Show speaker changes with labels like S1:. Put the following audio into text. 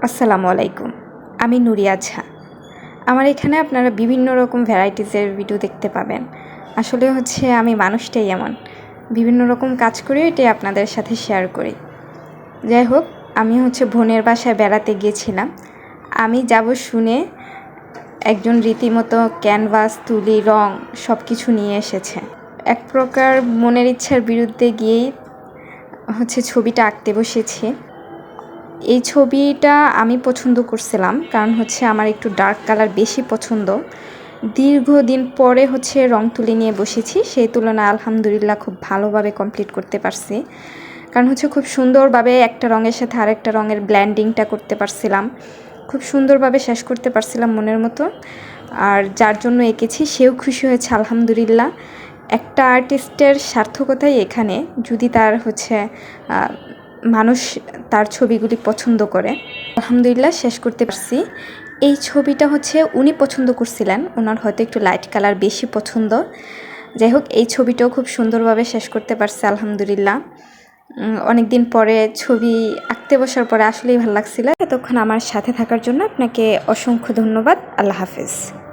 S1: আসসালামু আলাইকুম। আমি নুরিয়া ঝা। আমার এখানে আপনারা বিভিন্ন রকম ভ্যারাইটিসের ভিডিও দেখতে পাবেন। আসলে আমি মানুষটাই এমন। বিভিন্ন রকম কাজ করি, এটাই আপনাদের সাথে শেয়ার করি। যাই হোক, আমি বোনের বাসায় বেড়াতে গিয়েছিলাম। আমি যাব শুনে একজন রীতিমতো ক্যানভাস, তুলি, রং সব কিছু নিয়ে এসেছে। এক প্রকার মনের ইচ্ছার বিরুদ্ধে গিয়েই ছবিটা আঁকতে বসেছি। এই ছবিটা আমি পছন্দ করছিলাম, কারণ আমার একটু ডার্ক কালার বেশি পছন্দ। দীর্ঘদিন পরে রং তুলি নিয়ে বসেছি, সেই তুলনায় আলহামদুলিল্লাহ খুব ভালোভাবে কমপ্লিট করতে পারছি। কারণ খুব সুন্দরভাবে একটা রঙের সাথে আরেকটা রঙের ব্ল্যান্ডিংটা করতে পারছিলাম, খুব সুন্দরভাবে শেষ করতে পারছিলাম মনের মতো। আর যার জন্য এঁকেছি সেও খুশি হয়েছে আলহামদুলিল্লাহ। একটা আর্টিস্টের সার্থকতাই এখানে, যদি তার মানুষ তার ছবিগুলি পছন্দ করে। আলহামদুলিল্লাহ শেষ করতে পারছি। এই ছবিটা উনি পছন্দ করছিলেন, ওনার হয়তো একটু লাইট কালার বেশি পছন্দ। যাই হোক, এই ছবিটাও খুব সুন্দরভাবে শেষ করতে পারছে আলহামদুলিল্লাহ। অনেক দিন পরে ছবি আঁকতে বসার পরে আসলেই ভালো লাগছিল। এতক্ষণ আমার সাথে থাকার জন্য আপনাকে অসংখ্য ধন্যবাদ। আল্লাহ হাফেজ।